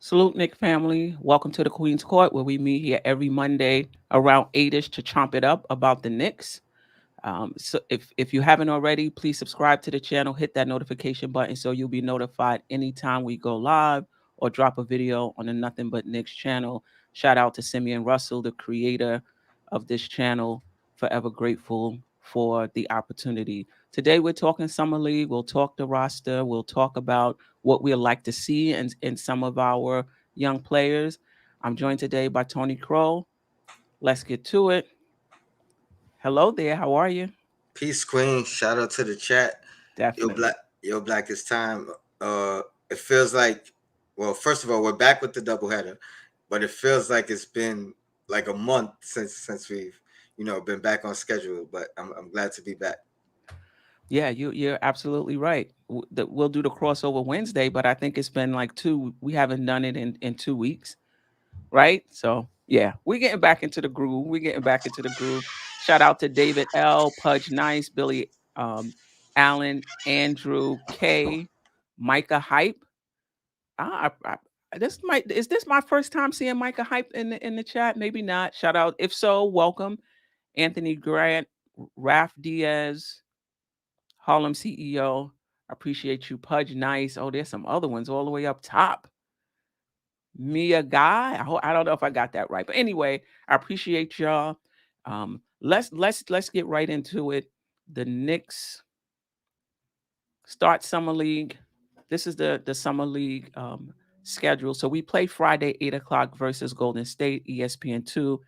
Salute, Nick family. Welcome to the Queen's Court, where we meet here every Monday around 8ish to chomp it up about the Knicks. So if you haven't already, please subscribe to the channel, hit that notification button so you'll be notified anytime we go live or drop a video on the Nothing But Knicks channel. Shout out to Simeon Russell, the creator of this channel. Forever grateful for the opportunity. Today we're talking Summer League. We'll talk the roster. We'll talk about what we'd like to see in some of our young players. I'm joined today by Tony Crow. Let's get to it. Hello there. How are you? Peace, Queen. Shout out to the chat. Yo, Definitely. black. Yo, black. It's time. It feels like. Well, first of all, we're back with the doubleheader, but it feels like it's been like a month since we've been back on schedule. But I'm glad to be back. Yeah, you're absolutely right. We'll do the crossover Wednesday, but I think it's been like two. We haven't done it in 2 weeks, right? So yeah, we're getting back into the groove. We're getting back into the groove. Shout out to David L, Pudge Nice, Billy, Allen, Andrew K, Micah Hype. This might is this my first time seeing Micah Hype in the chat? Maybe not. Shout out. If so, welcome. Anthony Grant, Raf Diaz, Harlem CEO. Appreciate you, Pudge Nice. Oh, there's some other ones all the way up top. Mia Guy. I don't know if I got that right, but anyway, I appreciate y'all. Let's get right into it. The Knicks start summer league. This is the summer league schedule. So we play Friday 8 o'clock versus Golden State, ESPN2.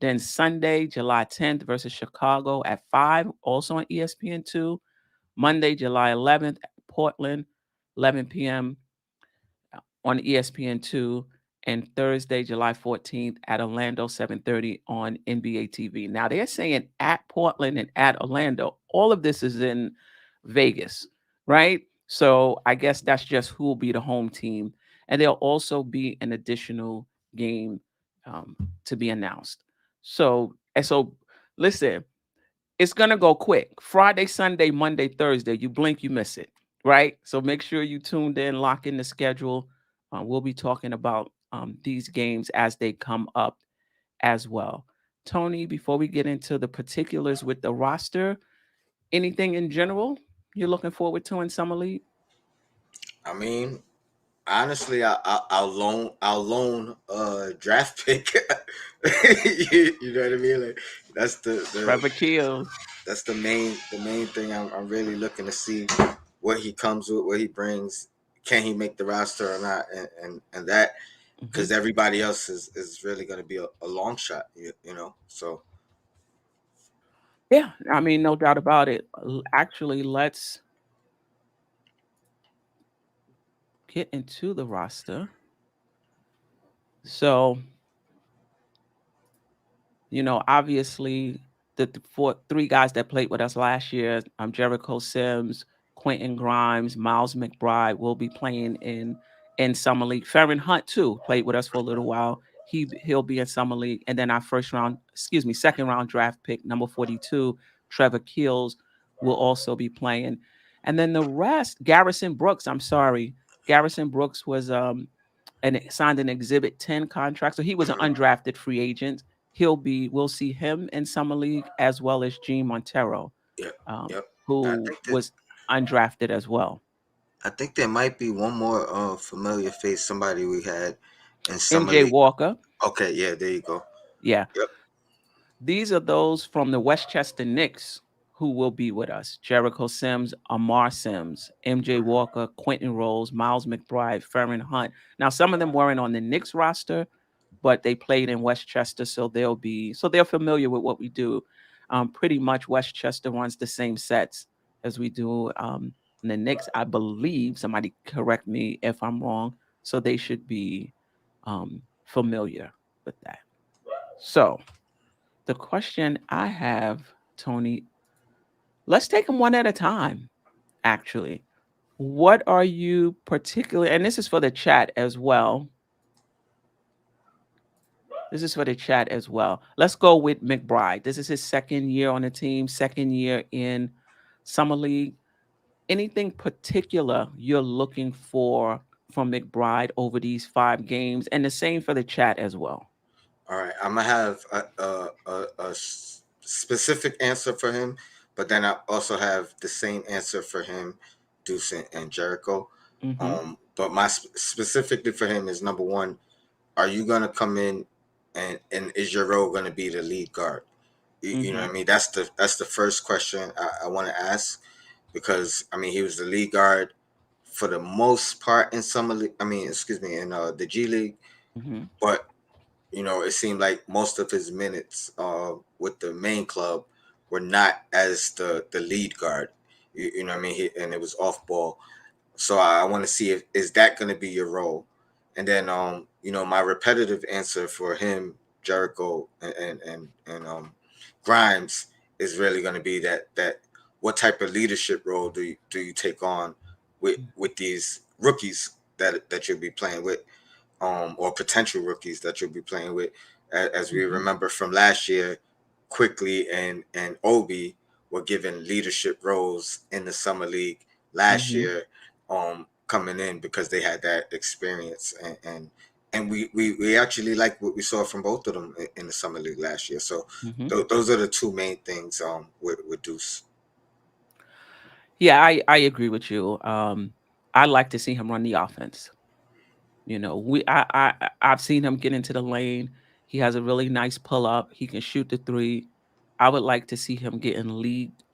Then Sunday, July 10th versus Chicago at 5, also on ESPN2. Monday, July 11th, Portland, 11 p.m. on ESPN2, and Thursday, July 14th at Orlando, 7:30 on NBA TV. Now they're saying at Portland and at Orlando. All of this is in Vegas, right? So I guess that's just who will be the home team, and there'll also be an additional game to be announced. So listen, it's gonna go quick. Friday, Sunday, Monday, Thursday. You blink, you miss it, right? So make sure you tuned in, lock in the schedule. We'll be talking about these games as they come up as well. Tony, before we get into the particulars with the roster, anything in general you're looking forward to in summer league? I mean, honestly, I'll loan draft pick. You know what I mean? Like that's the Trevor Keels. that's the main thing I'm really looking to see what he comes with, what he brings. Can he make the roster or not? And that Mhm. because everybody else is really going to be a long shot, So Yeah, I mean, no doubt about it. Actually, let's get into the roster. So obviously three guys that played with us last year, Jericho Sims, Quentin Grimes, Miles McBride will be playing in summer league. Farron Hunt too played with us for a little while. He'll be in summer league, and then our second round draft pick number 42, Trevor Keels, will also be playing. And then the rest, Garrison Brooks. I'm sorry, Garrison Brooks was and signed an Exhibit 10 contract, so he was an undrafted free agent. We'll see him in summer league as well as Gene Montero, yep, um, yep. I who think that was undrafted as well. I think there might be one more familiar face, somebody we had in summer MJ league. Walker, Okay, yeah, there you go. yeah. Yep. These are those from the Westchester Knicks who will be with us. Jericho Sims, Amar Sims, MJ Walker, Quentin Rose, Miles McBride, Farron Hunt. Now, some of them weren't on the Knicks roster, but they played in Westchester, so they're familiar with what we do. Pretty much Westchester runs the same sets as we do in the Knicks, I believe. Somebody correct me if I'm wrong. So they should be familiar with that. So the question I have, Tony, let's take them one at a time. Actually, what are you particularly? And this is for the chat as well. This is for the chat as well. Let's go with McBride. This is his second year on the team, second year in summer league. Anything particular you're looking for from McBride over these 5 games, and the same for the chat as well. All right, I'm gonna have specific answer for him, but then I also have the same answer for him, Deuce and Jericho. Mm-hmm. But my specifically for him is number one: are you gonna come in and is your role gonna be the lead guard? You know Mm-hmm. what I mean? That's the first question I want to ask, because I mean he was the lead guard for the most part in summer league. I mean, excuse me, in the G League, Mm-hmm. but it seemed like most of his minutes with the main club were not as the lead guard. You know what I mean? And it was off ball. So I want to see if is that going to be your role, and then my repetitive answer for him, Jericho and Grimes is really going to be that what type of leadership role do you take on with these rookies that you'll be playing with, or potential rookies that you'll be playing with. As we Mm-hmm. remember from last year, Quickly and Obi were given leadership roles in the summer league last Mm-hmm. year, coming in because they had that experience, and we actually like what we saw from both of them in the summer league last year. So Mm-hmm. those are the two main things with Deuce. Yeah, I agree with you. I like to see him run the offense. I've seen him get into the lane. He has a really nice pull up. He can shoot the three. I would like to see him getting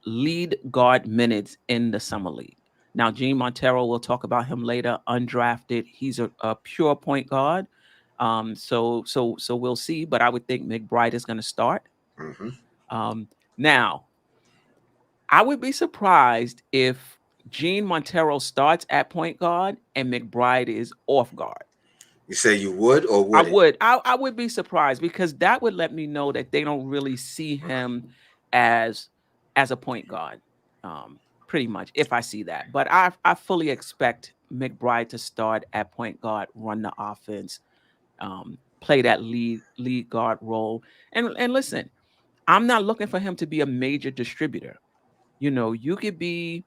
lead guard minutes in the summer league. Now, Gene Montero, we'll talk about him later, undrafted. He's a pure point guard. So we'll see. But I would think McBride is going to start. Hmm. Now, I would be surprised if Gene Montero starts at point guard and McBride is off guard. You say you would or I wouldn't? would. I would be surprised because that would let me know that they don't really see him as as a point guard. Pretty much if I see that. But I fully expect McBride to start at point guard, run the offense, play that lead guard role. And listen, I'm not looking for him to be a major distributor. You could be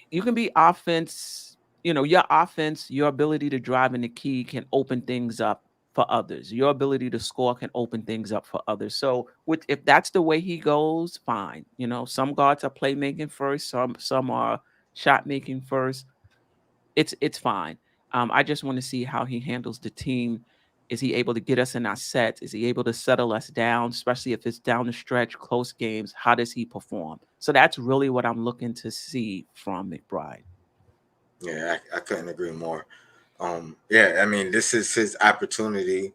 you can be offense, your offense, your ability to drive in the key can open things up for others. Your ability to score can open things up for others. So with if that's the way he goes, fine. Some guards are playmaking first, some are shot making first. It's fine. I just want to see how he handles the team. Is he able to get us in our sets? Is he able to settle us down, especially if it's down the stretch, close games? How does he perform? So that's really what I'm looking to see from McBride. Yeah, I couldn't agree more. Yeah, I mean, this is his opportunity.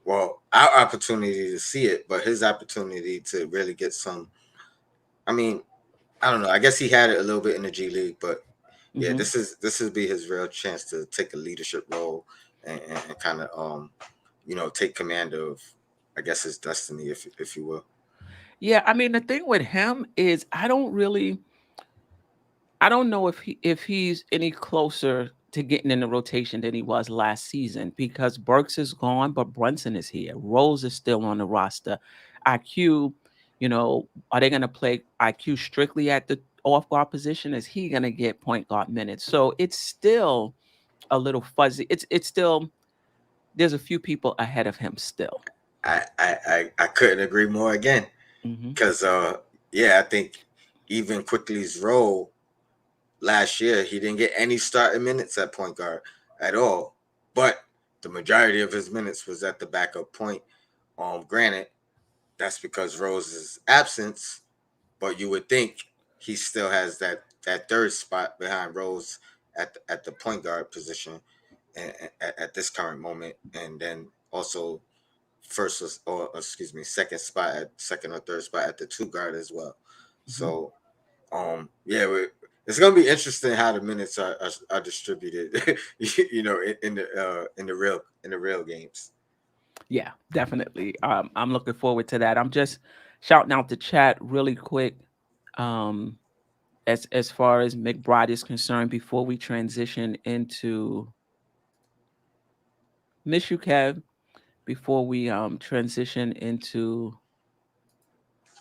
Well, our opportunity to see it, but his opportunity to really get some. I mean, I don't know. I guess he had it a little bit in the G League, but yeah, Hmm. this would be his real chance to take a leadership role and kind of take command of, I guess, his destiny, if you will. Yeah, I mean the thing with him is I don't know if he's any closer to getting in the rotation than he was last season because Burks is gone, but Brunson is here. Rose is still on the roster. IQ, are they going to play IQ strictly at the off guard position? Is he going to get point guard minutes? So it's still a little fuzzy. It's still there's a few people ahead of him still. I couldn't agree more again, Hmm. because yeah, I think even Quickly's role last year, he didn't get any starting minutes at point guard at all. But the majority of his minutes was at the backup point. Granted, that's because Rose's absence, but you would think he still has that third spot behind Rose at the point guard position at this current moment, and then also or excuse me, second or third spot at the two guard as well. Hmm. So yeah, it's gonna be interesting how the minutes are distributed, in the real games. Yeah, definitely. I'm looking forward to that. I'm just shouting out the chat really quick. Um, as far as McBride is concerned, before we transition into Miss you, Kev, before we transition into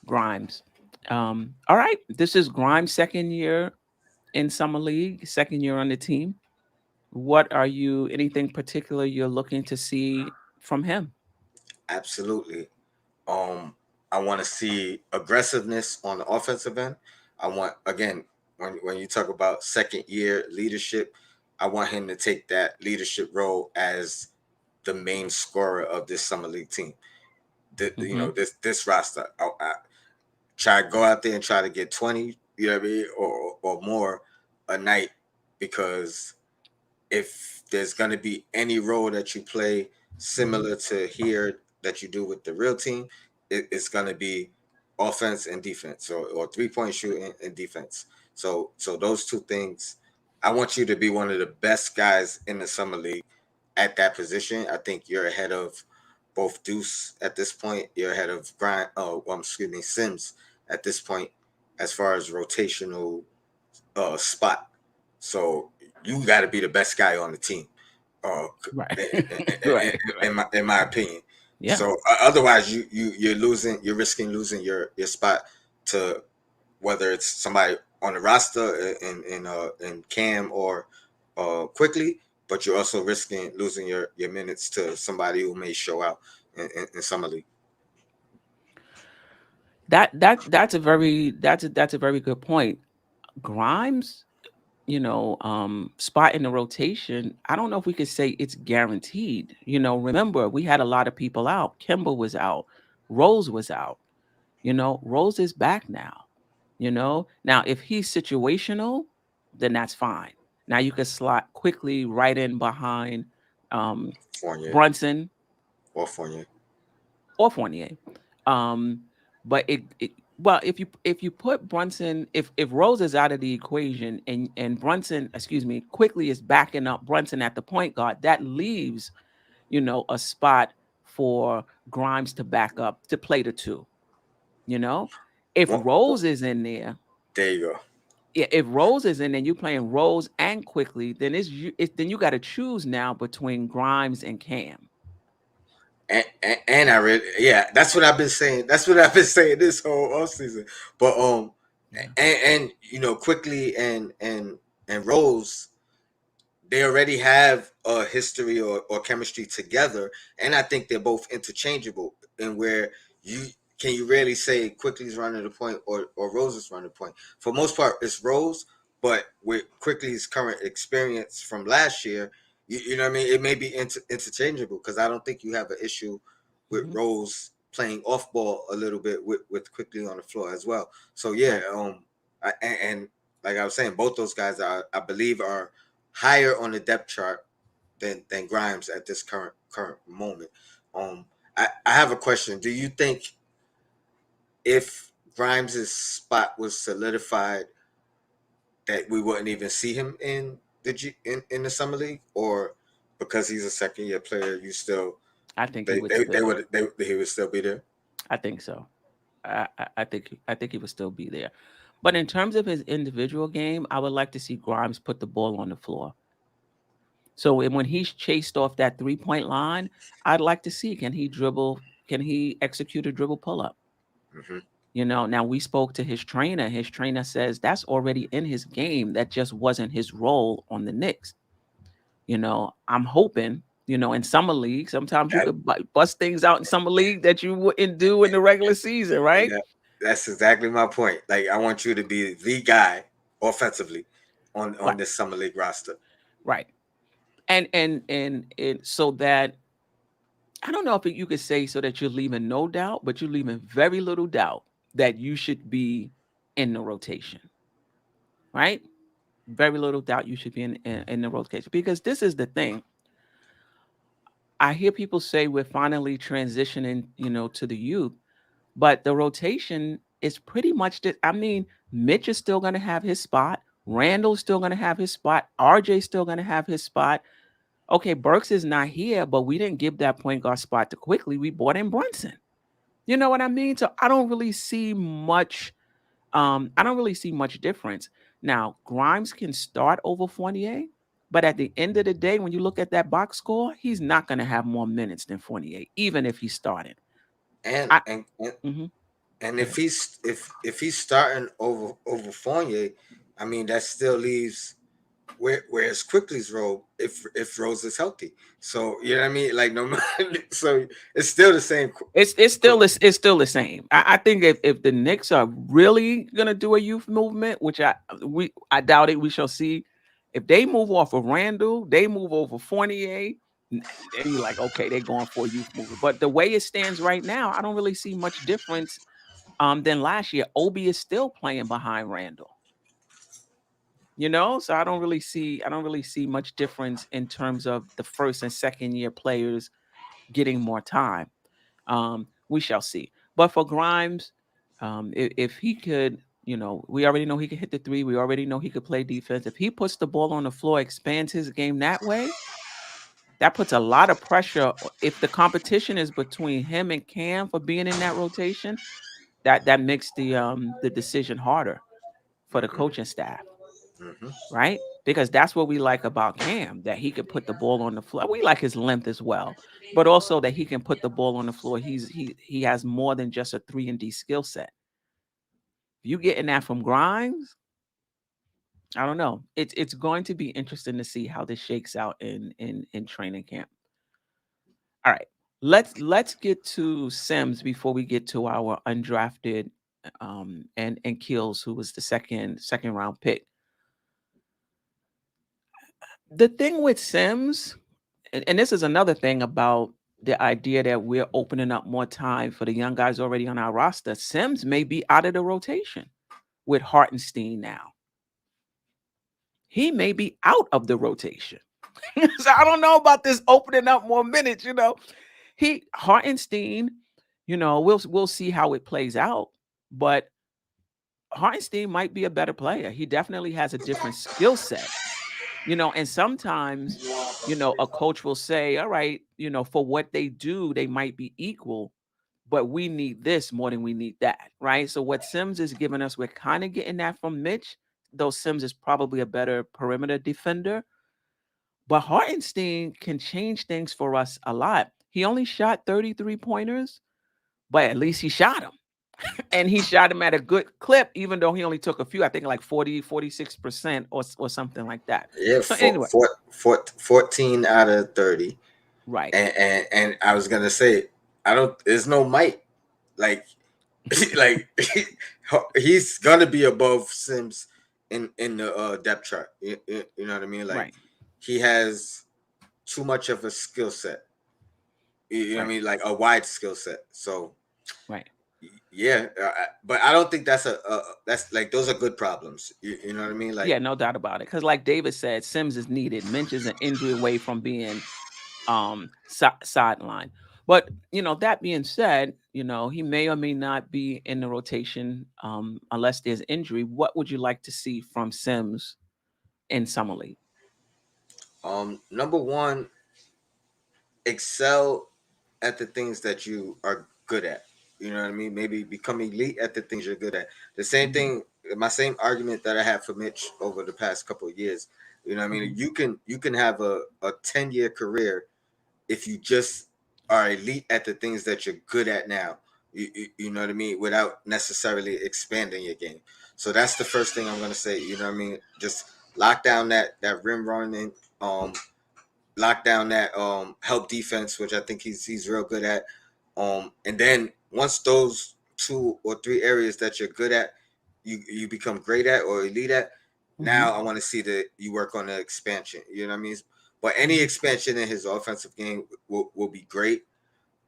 Grimes. All right, this is Grimes' second year in summer league, second year on the team. What are you anything particular you're looking to see from him? Absolutely. Um, I want to see aggressiveness on the offensive end. I want, again, when you talk about second year leadership, I want him to take that leadership role as the main scorer of this summer league team. Mhm. This roster. I try to go out there and try to get 20, you know what I mean, or more a night, because if there's going to be any role that you play Mhm. similar to here that you do with the real team, it's going to be offense and defense, or 3-point shooting and defense. So those two things, I want you to be one of the best guys in the summer league at that position. I think you're ahead of both Deuce at this point. You're ahead of Sims at this point, as far as rotational spot. So you got to be the best guy on the team, uh, Right. in, Right, right. in my opinion. Yeah. So otherwise, you're losing. You're risking losing your spot to whether it's somebody on the roster in Cam or quickly, but you're also risking losing your minutes to somebody who may show out in summer league. That's a very good point. Grimes, spot in the rotation, I don't know if we could say it's guaranteed. Remember, we had a lot of people out. Kimber was out. Rose was out. Rose is back now. Now if he's situational, then that's fine. Now you could slot quickly right in behind um, Fournier Brunson or Fournier. or Fournier. Um, but well, if you put Brunson, if Rose is out of the equation and Brunson, excuse me, quickly is backing up Brunson at the point guard, that leaves a spot for Grimes to back up to play the two. You know, if Well, Rose is in there, there you go. yeah, if Rose is in and you playing Rose and quickly, then then you got to choose now between Grimes and Cam. And I really, yeah, that's what I've been saying. That's what I've been saying this whole off season. But Yeah. and quickly and Rose, they already have a history or chemistry together, and I think they're both interchangeable. And where you can you really say Quickly's running the point or Rose is running the point? For most part, it's Rose, but with Quickly's current experience from last year, you know what I mean. It may be interchangeable, because I don't think you have an issue with Hmm. Rose playing off ball a little bit with Quickly on the floor as well. So yeah, Right. and like I was saying, both those guys I believe are higher on the depth chart than Grimes at this current moment. I have a question. Do you think if Grimes' spot was solidified, that we wouldn't even see him in in the summer league, or because he's a second year player, you still I think he would still. he would still be there? I think so. I think he would still be there. But in terms of his individual game, I would like to see Grimes put the ball on the floor. So when he's chased off that 3-point line, I'd like to see, can he dribble? Can he execute a dribble pull up? Hmm. Now we spoke to his trainer. His trainer says that's already in his game. That just wasn't his role on the Knicks. I'm hoping, in summer league, sometimes you That, could bust things out in summer league that you wouldn't do in the regular season, right? that that's exactly my point. Like, I want you to be the guy offensively on Right, this summer league roster. right. And so that I don't know if you could say so that you're leaving no doubt, but you're leaving very little doubt that you should be in the rotation, right? Very little doubt you should be in the rotation because this is the thing. I hear people say we're finally transitioning, to the youth, but the rotation is pretty much the. I mean, Mitch is still going to have his spot. Randall's still going to have his spot. RJ's still going to have his spot. Okay, Burks is not here, but we didn't give that point guard spot to Quickly. We bought in Brunson. You know what I mean? So I don't really see much. I don't really see much difference. Now, Grimes can start over Fournier, but at the end of the day, when you look at that box score, he's not going to have more minutes than Fournier, even if he started. And I and and, hmm and Go if ahead. he's starting over Fournier, I mean that still leaves whereas Quickly's role, if Rose is healthy, so you know what I mean. Like no matter, so it's still the same. It's still the same. I think if the Knicks are really gonna do a youth movement, which I doubt it, we shall see. If they move off of Randall, they move over Fournier, then you're like, okay, they're going for a youth movement. But the way it stands right now, I don't really see much difference than last year. Obi is still playing behind Randall. So I don't really see much difference in terms of the first and second year players getting more time. We shall see. But for Grimes, if he could, we already know he could hit the three. We already know he could play defense. If he puts the ball on the floor, expands his game that way, that puts a lot of pressure. If the competition is between him and Cam for being in that rotation, that makes the decision harder for the coaching staff, Mm-hmm. right? Because that's what we like about Cam, that he could put the ball on the floor. We like his length as well, but also that he can put the ball on the floor. He has more than just a 3-and-D skill set. If you getting that from Grimes, I don't know. It's going to be interesting to see how this shakes out in training camp. All right. Let's get to Sims before we get to our undrafted and Kills, who was the second round pick. The thing with Sims, and this is another thing about the idea that we're opening up more time for the young guys already on our roster. Sims may be out of the rotation with Hartenstein now. He may be out of the rotation. So I don't know about this opening up more minutes. Hartenstein, we'll see how it plays out, but Hartenstein might be a better player. He definitely has a different skill set. And sometimes, a coach will say, all right, for what they do, they might be equal, but we need this more than we need that, right? So what Sims is giving us, we're kind of getting that from Mitch, though Sims is probably a better perimeter defender. But Hartenstein can change things for us a lot. He only shot 33 pointers, but at least he shot them. And he shot him at a good clip, even though he only took a few, I think like 46% or something like that. Yeah, So anyway, 14 out of 30. right. And I was gonna say, I don't. There's no might. Like, like he's gonna be above Sims in the depth chart. You know what I mean? Like, Right. he has too much of a skill set. You know what I Right. mean? Like a wide skill set. So Right. yeah, but I don't think that's like those are good problems. You know what I mean? Yeah, Like, no doubt about it. Because like David said, Sims is needed. Minch is an injury away from being sideline. But that being said, he may or may not be in the rotation unless there's injury. What would you like to see from Sims in Summer League? number one, excel at the things that you are good at. You know what I mean? Maybe become elite at the things you're good at. The same Hmm. thing, my same argument that I had for Mitch over the past couple of years. You know what I mean? Hmm. You can have a 10-year career if you just are elite at the things that you're good at now. You know what I mean? Without necessarily expanding your game. So that's the first thing I'm gonna say. You know what I mean? Just lock down that rim running, um, lock down that help defense, which I think he's real good at. And then once those 2 or 3 areas that you're good at, you become great at or elite at. Hmm. Now I want to see that you work on the expansion. You know what I mean? But any Hmm. expansion in his offensive game will be great.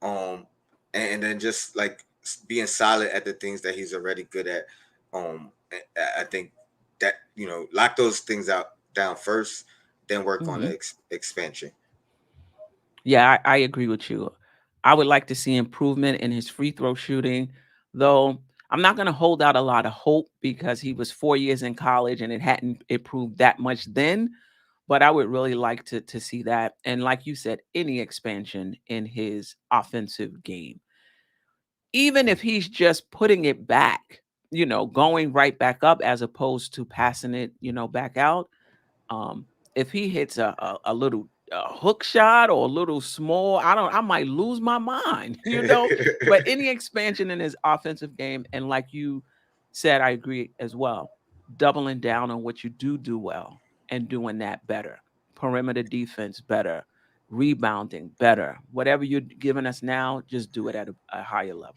Um, and then just like being solid at the things that he's already good at. I think that lock those things out down first, then work on the Hmm. expansion. Yeah, I agree with you. I would like to see improvement in his free throw shooting, though I'm not going to hold out a lot of hope because he was 4 years in college and it hadn't improved that much then. But I would really like to see that. And like you said, any expansion in his offensive game, even if he's just putting it back, going right back up as opposed to passing it, back out. Um, if he hits a little hook shot or a little small, I might lose my mind, But any expansion in his offensive game, and like you said, I agree as well. Doubling down on what you do well and doing that better. Perimeter defense better, rebounding better. Whatever you're giving us now, just do it at a higher level.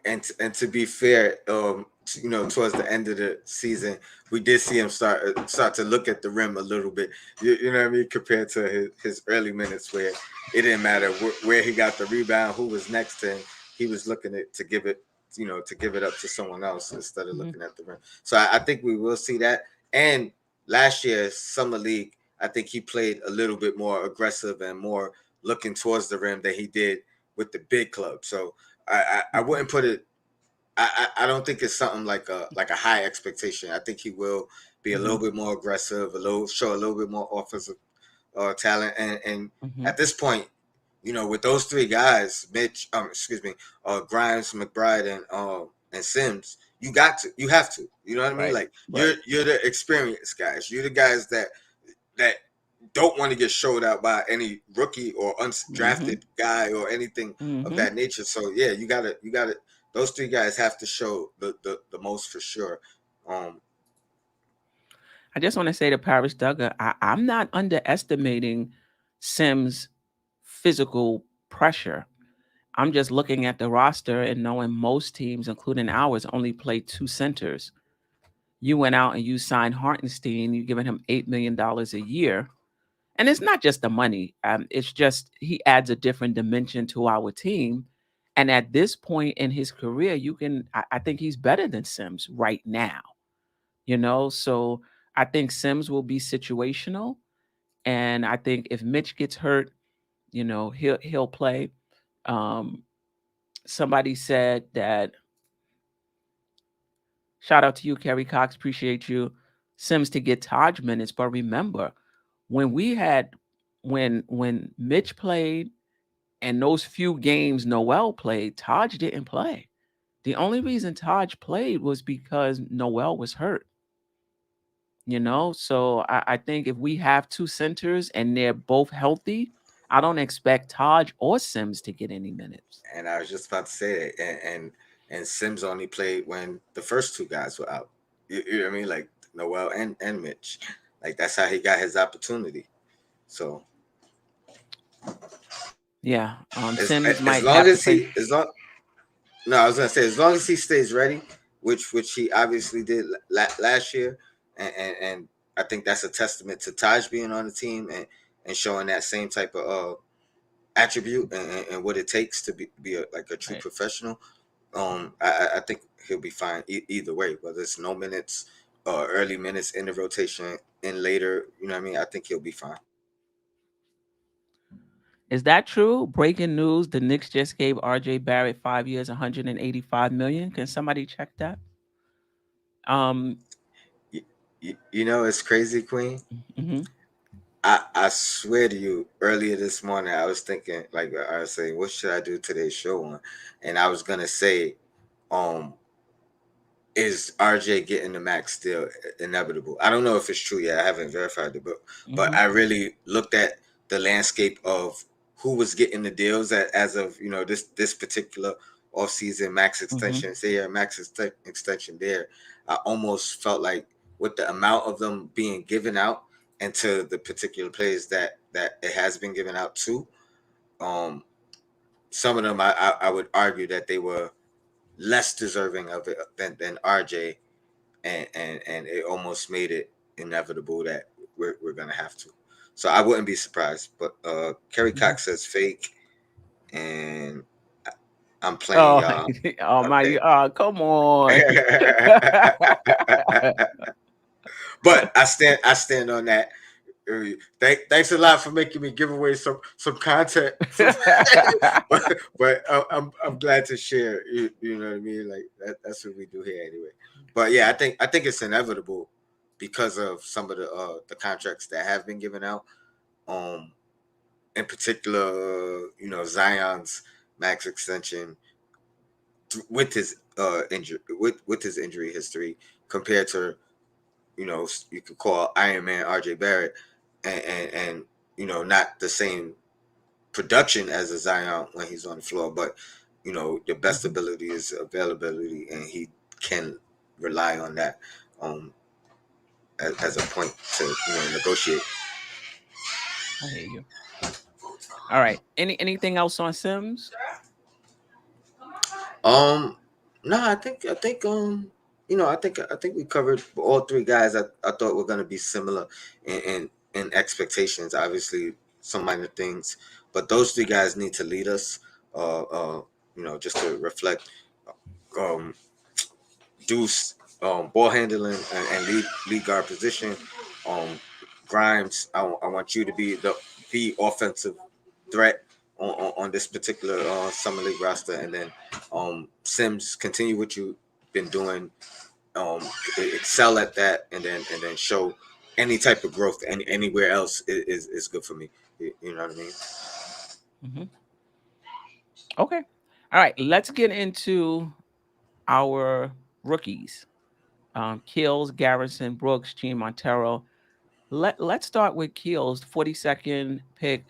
And to be fair, towards the end of the season, we did see him start to look at the rim a little bit. You know what I mean, compared to his early minutes, where it didn't matter where he got the rebound, who was next to him. He was looking to give it, to give it up to someone else instead of looking at the rim. So I think we will see that. And last year's summer league, I think he played a little bit more aggressive and more looking towards the rim than he did with the big club. So I wouldn't put it. I don't think it's something like a high expectation. I think he will be a little bit more aggressive, show a little bit more offensive talent, and at this point, with those three guys, Grimes, McBride, and Sims, you have to. You know what I mean? Like you're the experienced guys. You're the guys that don't want to get showed out by any rookie or undrafted guy or anything of that nature. So yeah, you gotta. Those three guys have to show the most for sure. I just want to say to Paris Duggar, I'm not underestimating Sims' physical pressure. I'm just looking at the roster and knowing most teams, including ours, only play 2 centers. You went out and you signed Hartenstein. You're giving him $8 million a year. And it's not just the money. It's just he adds a different dimension to our team. And at this point in his career, I think he's better than Sims right now. So I think Sims will be situational. And I think if Mitch gets hurt, he'll play. Somebody said that, shout out to you, Kerry Cox, appreciate you. Sims to get Taj minutes, but remember when Mitch played and those few games Noel played, Taj didn't play. The only reason Taj played was because Noel was hurt. So I think if we have 2 centers and they're both healthy, I don't expect Taj or Sims to get any minutes. And I was just about to say that, and Sims only played when the first 2 guys were out. You know what I mean? Like Noel and Mitch. Like that's how he got his opportunity. So yeah, Sims as might long have to as play. no, I was gonna say as long as he stays ready, which he obviously did last year, and I think that's a testament to Taj being on the team and showing that same type of attribute and what it takes to be a true professional. I think he'll be fine either way, whether it's no minutes or early minutes in the rotation and later. You know what I mean? I think he'll be fine. Is that true? Breaking news: the Knicks just gave R.J. Barrett 5 years, $185 million. Can somebody check that? It's crazy, Queen. Mm-hmm. I swear to you, earlier this morning, I was thinking, like, I was saying, what should I do today's show on? And I was gonna say, is RJ getting the max still inevitable? I don't know if it's true yet. I haven't verified the book, but I really looked at the landscape of who was getting the deals as of this particular offseason, max extensions here, extension there. I almost felt like with the amount of them being given out and to the particular players that it has been given out to, some of them I would argue that they were less deserving of it than RJ, and it almost made it inevitable that we're gonna have to. So I wouldn't be surprised. But Kerry Cox says fake, and I'm playing y'all. Come on. But I stand on that. Thanks a lot for making me give away some content, but I'm glad to share. You know what I mean? Like that's what we do here anyway. But yeah, I think it's inevitable because of some of the contracts that have been given out. In particular, Zion's max extension with his injury with his injury history compared to you could call Iron Man RJ Barrett and not the same production as a Zion when he's on the floor, but the best ability is availability, and he can rely on that. as a point to negotiate. I hear you. All right. Anything else on Sims? Um, no, I think we covered all three guys. I thought were gonna be similar in expectations. Obviously, some minor things, but those three guys need to lead us. Just to reflect. Um, Deuce, ball handling and lead guard position. Um, Grimes, I want you to be the offensive threat on this particular summer league roster, and then Sims, continue what you've been doing, um, excel at that, and then show any type of growth anywhere else is good for me. You know what I mean? Hmm. Okay. All right. Let's get into our rookies. Kills, Garrison Brooks, Gene Montero. Let's start with Keels, 42nd pick,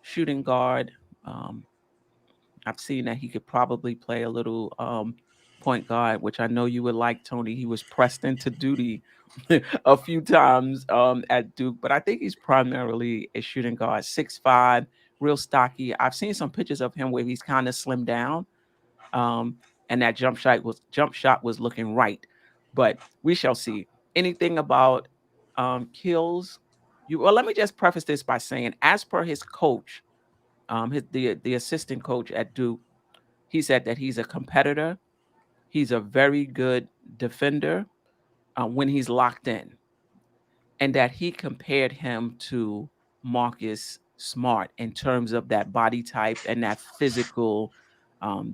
shooting guard. Um, I've seen that he could probably play a little point guard, which I know you would like, Tony. He was pressed into duty a few times at Duke, but I think he's primarily a shooting guard. 6'5", real stocky. I've seen some pictures of him where he's kind of slimmed down, um, and that jump shot was looking right. But we shall see. Anything about Kills? Let me just preface this by saying, as per his coach, the assistant coach at Duke, he said that he's a competitor. He's a very good defender when he's locked in, and that he compared him to Marcus Smart in terms of that body type and that physical,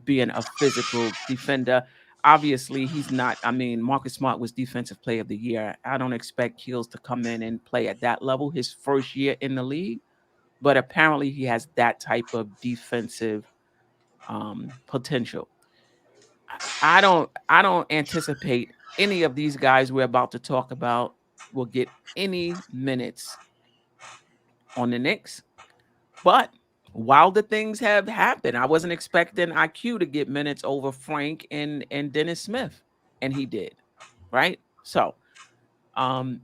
being a physical defender. Obviously, he's not. I mean, Marcus Smart was Defensive Player of the Year. I don't expect Keels to come in and play at that level his first year in the league, but apparently he has that type of defensive potential. I don't anticipate any of these guys we're about to talk about will get any minutes on the Knicks. But while the things have happened, I wasn't expecting IQ to get minutes over Frank and Dennis Smith, and he did, right? So, um,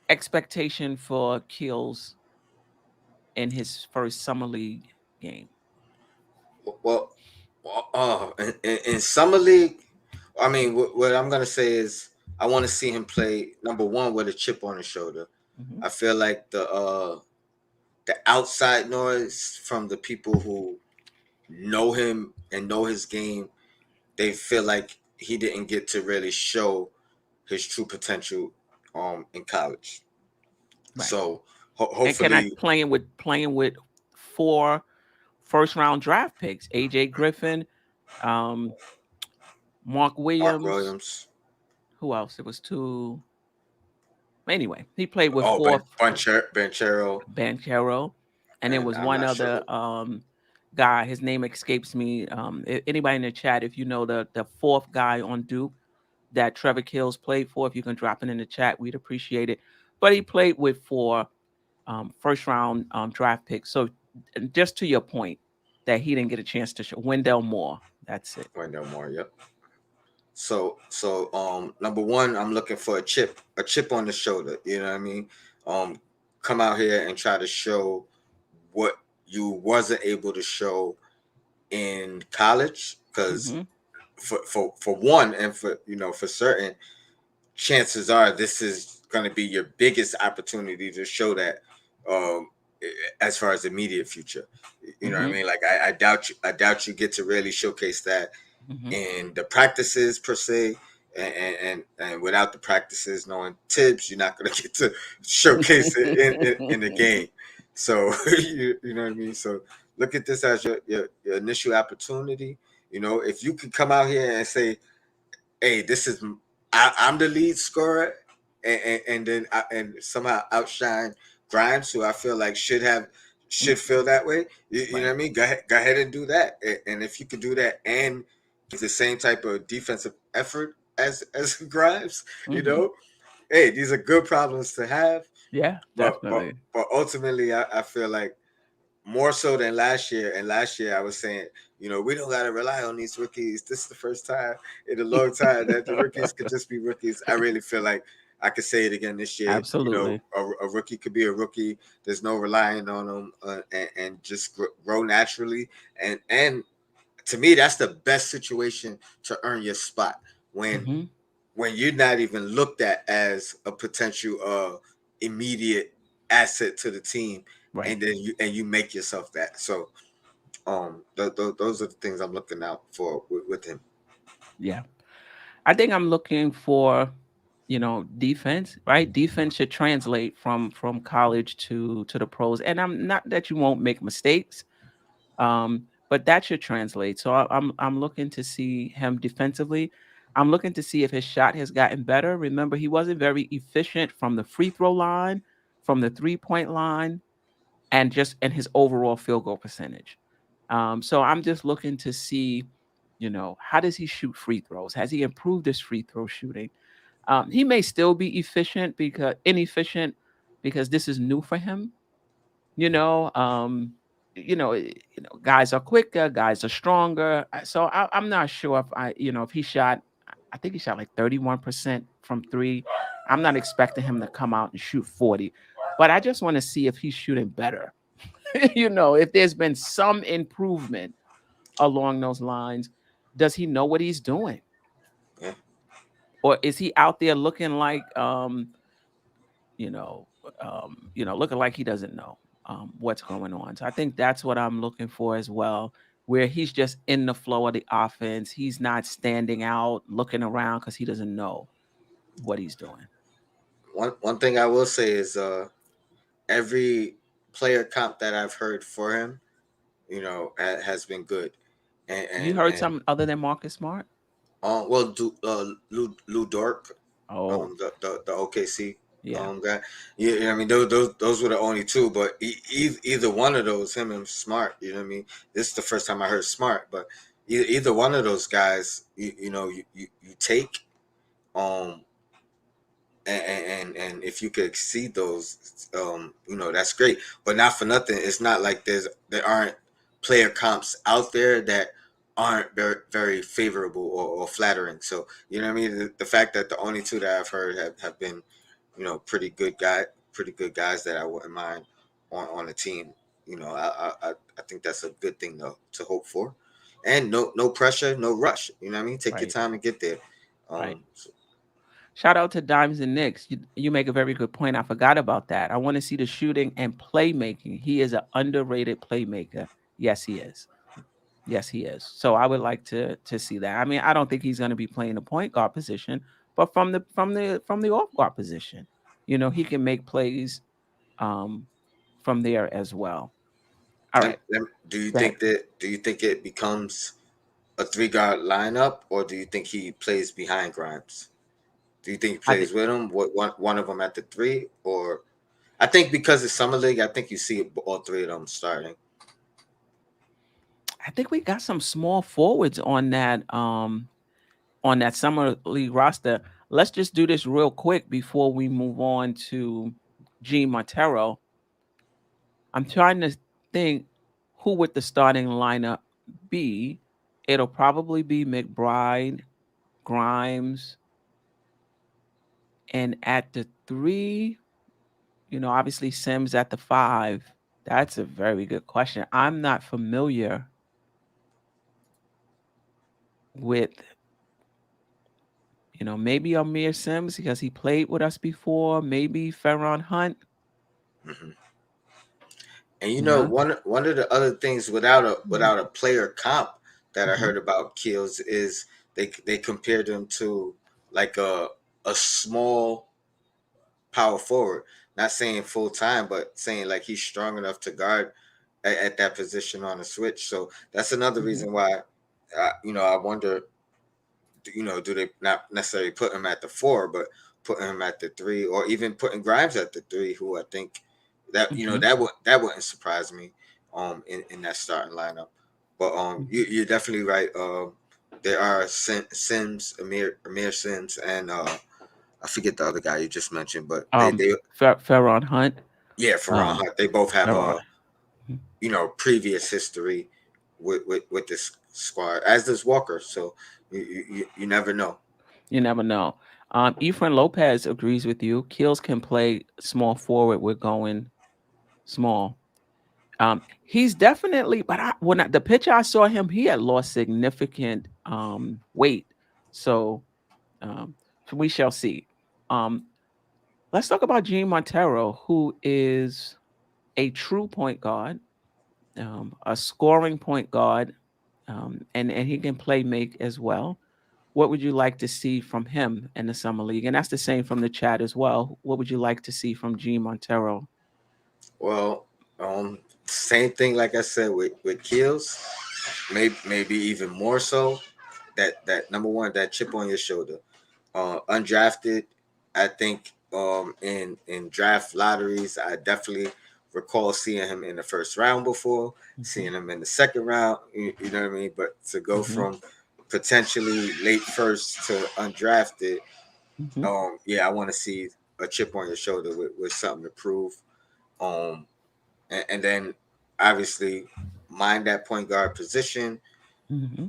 expectation for Kills in his first summer league game. Well, in summer league, I mean, what I'm gonna say is I want to see him play number one with a chip on his shoulder. Hmm. I feel like the outside noise from the people who know him and know his game, they feel like he didn't get to really show his true potential in college. Right. So And can I hopefully playing with 4 first round draft picks? AJ Griffin, um, Mark Mark Williams. Williams, Who else? It was 2. Anyway, he played with oh 4 Banchero, Banchero, and there and was I'm one not sure other who. guy. His name escapes me. Anybody in the chat, if you know the fourth guy on Duke that Trevor Kills played for, if you can drop it in the chat, we'd appreciate it. But he played with 4 first round draft picks. So just to your point, that he didn't get a chance to show. Wendell Moore. That's it. Wendell Moore, yep. So number one, I'm looking for a chip on the shoulder. You know what I mean? Um, Come out here and try to show what you wasn't able to show in college, because Hmm. for one, and for certain, chances are this is going to be your biggest opportunity to show that, um as far as immediate future. You know what I Hmm. mean? Like I doubt you get to really showcase that Hmm. in the practices per se, and without the practices, knowing Tibbs, you're not going to get to showcase it in the game. So you know what I mean. So look at this as your initial opportunity. If you could come out here and say, "Hey, I'm the lead scorer," and somehow outshine Grimes, who I feel like should feel that way. You know Right. what I mean? Go ahead and do that. And if you could do that and give the same type of defensive effort as Grimes, you Hmm. know, hey, these are good problems to have. Yeah, But but definitely. but ultimately, I feel like more so than last year. And last year, I was saying, we don't got to rely on these rookies. This is the first time in a long time that the rookies could just be rookies. I really feel like I could say it again this year. You know, Absolutely. a rookie could be a rookie. There's no relying on them, and just grow naturally. And to me, that's the best situation to earn your spot when Hmm. you're not even looked at as a potential immediate asset to the team, Right. and then you make yourself that. So those are the things I'm looking out for with him. Yeah. I think I'm looking for, defense, right? Defense should translate from college to the pros. And I'm not that you won't make mistakes, but that should translate. So I'm looking to see him defensively. I'm looking to see if his shot has gotten better. Remember, he wasn't very efficient from the free throw line, from the 3-point line, and just and his overall field goal percentage. So I'm just looking to see, how does he shoot free throws? Has he improved his free throw shooting? He may still be inefficient because this is new for him. You know, um, guys are quicker, guys are stronger. So I'm not sure if he shot. I think he shot like 31% from three. I'm not expecting him to come out and shoot 40, but I just want to see if he's shooting better. If there's been some improvement along those lines. Does he know what he's doing? Yeah. Or is he out there looking like you know, looking like he doesn't know what's going on. So I think that's what I'm looking for as well, where he's just in the flow of the offense. He's not standing out, looking around because he doesn't know what he's doing. One thing I will say is every player comp that I've heard for him, has been good, and You and heard and something other than Marcus Smart? well, Lou Dort, Oh, the OKC yeah. guy. Yeah, I mean those were the only two, but either one of those, him and Smart, you know what I mean. This is the first time I heard Smart, but either one of those guys, you take, um, and if you could exceed those, that's great. But not for nothing, it's not like there aren't player comps out there that aren't very favorable or flattering. So you know what I mean. The fact that the only two that I've heard have been, pretty good guys that I wouldn't mind on a team. I think that's a good thing to hope for, and no pressure, no rush. You know what I mean. Take your Right, time and get there. right. So, Shout out to Dimes and Knicks. You make a very good point. I forgot about that. I want to see the shooting and playmaking. He is an underrated playmaker. Yes, he is. Yes, he is. So I would like to see that. I mean, I don't think he's going to be playing the point guard position, but from the off guard position, he can make plays um from there as well. All right. do you Go ahead. think it becomes a three guard lineup, or do you think he plays behind Grimes? Do you think he I think plays with him? What one of them at the three, or I think because it's summer league, I think you see all three of them starting. I think we got some small forwards on that summer league roster. Let's just do this real quick before we move on to Gene Montero. I'm trying to think who would the starting lineup be. It'll probably be McBride, Grimes, and at the three, obviously Sims at the five. That's a very good question. I'm not familiar with, maybe Amir Sims because he played with us before. Maybe Ferron Hunt. Hmm. And Yeah. one of the other things without a player comp that I Mm-hmm. heard about Keels is they compared him to like a small power forward. Not saying full time, but saying like he's strong enough to guard at that position on the switch. So that's another Hmm. reason why, I wonder, do they not necessarily put him at the four, but putting him at the three, or even putting Grimes at the three, who I think Hmm. that wouldn't surprise me, in that starting lineup. But you're definitely right. There are Sims, Amir Sims, and I forget the other guy you just mentioned, but they Ferron Hunt. yeah, Ferran Um, Hunt. They both have Ferron. a previous history with this squad, as does Walker. So you never know. You never know. Efrain Lopez agrees with you. Keels can play small forward. We're going small. He's definitely, but the picture I saw him, he had lost significant weight. So, um, so we shall see. Um, let's talk about Gene Montero, who is a true point guard, a scoring point guard, and he can play make as well. What would you like to see from him in the summer league? And that's the same from the chat as well. What would you like to see from Gene Montero? Well, same thing like I said with Keels, maybe even more so. That number one, that chip on your shoulder. Undrafted, I think in draft lotteries, I definitely recall seeing him in the first round before, Hmm. seeing him in the second round. You know what I mean? But to go Hmm. from potentially late first to undrafted, Hmm. yeah, I want to see a chip on your shoulder with something to prove. Um, and then obviously mind that point guard position. Hmm.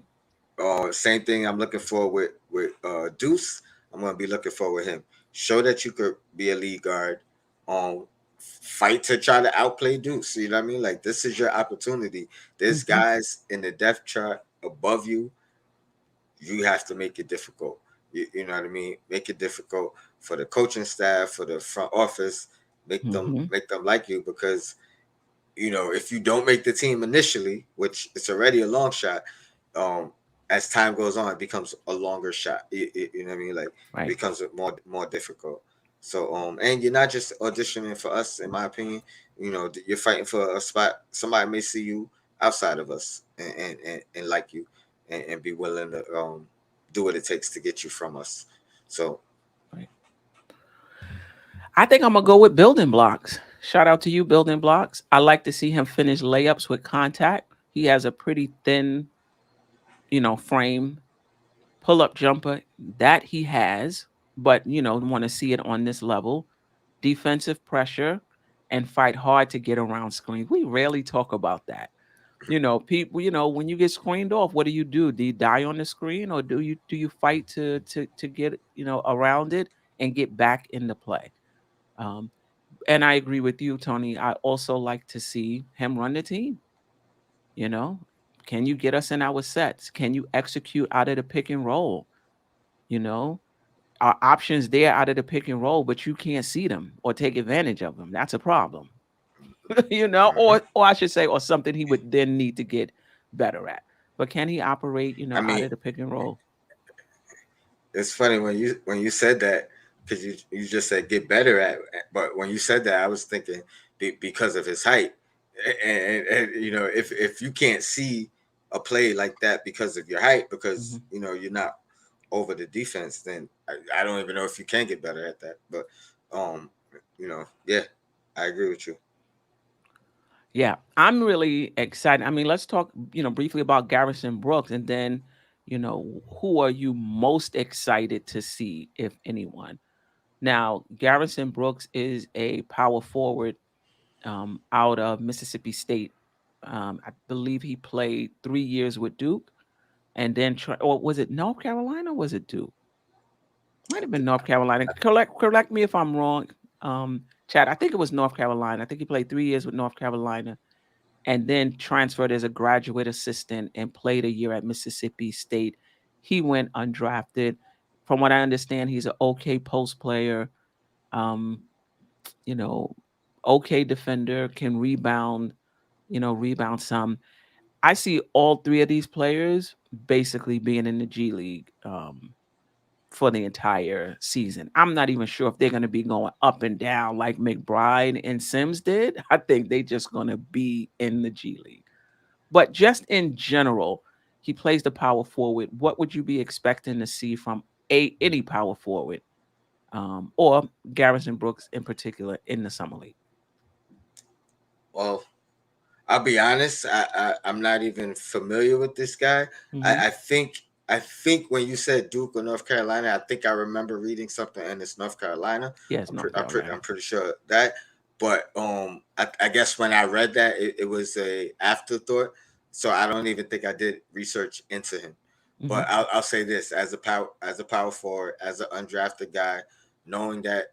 Same thing I'm looking for with Deuce. I'm gonna be looking for with him. Show that you could be a lead guard. Um, fight to try to outplay Deuce. You know what I mean? Like this is your opportunity. There's Hmm. guys in the depth chart above you. You have to make it difficult. You know what I mean? Make it difficult for the coaching staff, for the front office. Hmm. Make them like you because if you don't make the team initially, which it's already a long shot, um, as time goes on, it becomes a longer shot. You know what I mean? Like it Right. becomes more difficult. So and you're not just auditioning for us, in my opinion. You're fighting for a spot. Somebody may see you outside of us and like you, and be willing to do what it takes to get you from us. So Right. I think I'm gonna go with building blocks. Shout out to you, building blocks. I like to see him finish layups with contact. He has a pretty thin, frame. Pull up jumper that he has, but want to see it on this level. Defensive pressure and fight hard to get around screens. We rarely talk about that. People, when you get screened off, what do? Do you die on the screen, or do you fight to get, around it and get back into play? Um, and I agree with you, Tony. I also like to see him run the team. You know, can you get us in our sets? Can you execute out of the pick and roll? You know, are options there out of the pick and roll, but you can't see them or take advantage of them. That's a problem. mhm. Or I should say, or something he would then need to get better at. But can he operate, I out mean, of the pick and roll? it's funny when you said that because you just said get better at, but when you said that, I was thinking because of his height, and if you can't see a play like that because of your height, because Mhm. you're not over the defense, then I don't even know if you can get better at that. But yeah, I agree with you. Yeah, I'm really excited. I mean, let's talk, briefly about Garrison Brooks, and then, who are you most excited to see, if anyone? Now, Garrison Brooks is a power forward out of Mississippi State. I believe he played 3 years with Duke, and then or was it North Carolina? Or was it Duke? Might have been North Carolina. Correct me if I'm wrong, Chad. I think it was North Carolina. I think he played 3 years with North Carolina, and then transferred as a graduate assistant and played a year at Mississippi State. He went undrafted. From what I understand, he's an okay post player. Um, you know, okay defender, can rebound. Rebound some. I see all three of these players basically being in the G League for the entire season. I'm not even sure if they're going to be going up and down like McBride and Sims did. I think they just going to be in the G League. But just in general, he plays the power forward. What would you be expecting to see from any power forward, or Garrison Brooks in particular in the summer league? Well, I'll be honest. I'm not even familiar with this guy. Hmm. I think when you said Duke or North Carolina, I think I remember reading something and it's North Carolina. Yes, North I'm Carolina. pretty sure that. But I guess when I read that, it was a afterthought. So I don't even think I did research into him. Hmm. But I'll say this as a power forward, as an undrafted guy, knowing that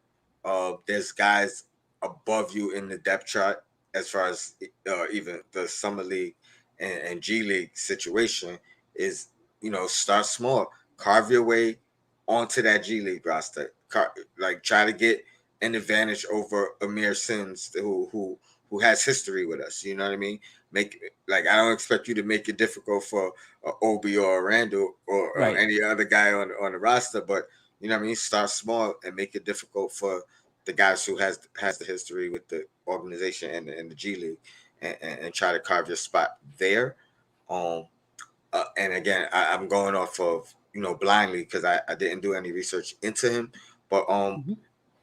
there's guys above you in the depth chart as far as even the summer league and G League situation is, start small, carve your way onto that G League roster, like try to get an advantage over Amir Sims, who has history with us. You know what I mean? Make like I don't expect you to make it difficult for Obi or Randall or Right. any other guy on the roster, but you know what I mean. Start small and make it difficult for the guys who has the history with the organization and the G League, and try to carve your spot there. Um, and again, I'm going off of blindly because I didn't do any research into him, but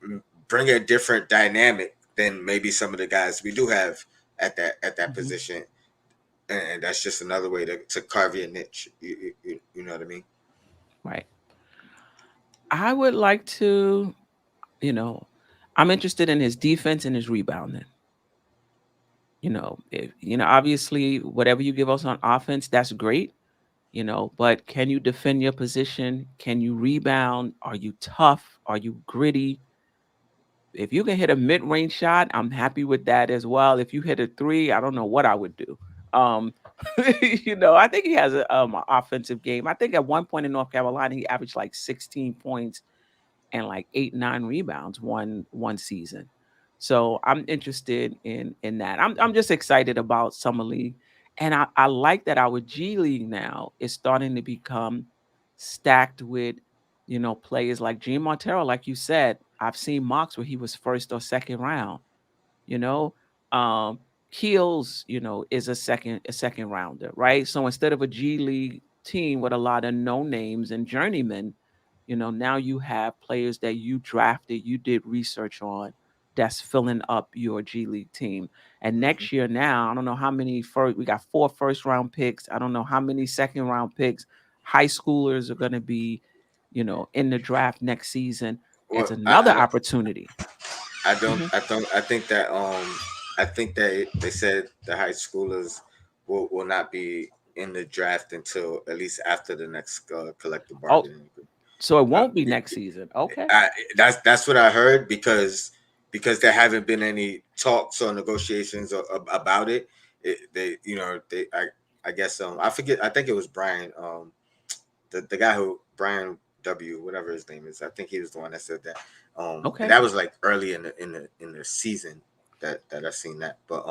Hmm. bring a different dynamic than maybe some of the guys we do have at that Hmm. position, and that's just another way to carve your niche. You know what I mean? Right. I would like to, you know, I'm interested in his defense and his rebounding. If obviously whatever you give us on offense, that's great. But can you defend your position? Can you rebound? Are you tough? Are you gritty? If you can hit a mid-range shot, I'm happy with that as well. If you hit a three, I don't know what I would do. Um, I think he has a offensive game. I think at one point in North Carolina, he averaged like 16 points and like 8, 9 rebounds one season. So I'm interested in that. I'm just excited about summer league, and I like that our G League now is starting to become stacked with players like Gene Montero. Like you said, I've seen mocks where he was first or second round. You know, um, Keels, is a second rounder, right? So instead of a G League team with a lot of no names and journeymen, now you have players that you drafted, you did research on, that's filling up your G League team. And Hmm. next year, now I don't know how many first. We got 4 first round picks. I don't know how many second round picks. High schoolers are going to be, in the draft next season. It's Well, another opportunity. I don't Hmm. I don't I think that they said the high schoolers will not be in the draft until at least after the next collective Oh, bargaining agreement. so it Uh, won't be next season. Okay. that's what I heard because there haven't been any talks or negotiations about it. They I guess I forget, I think it was Brian, the guy who Brian W, whatever his name is, I think he was the one that said that. And Okay. that was like early in the season that I seen that. But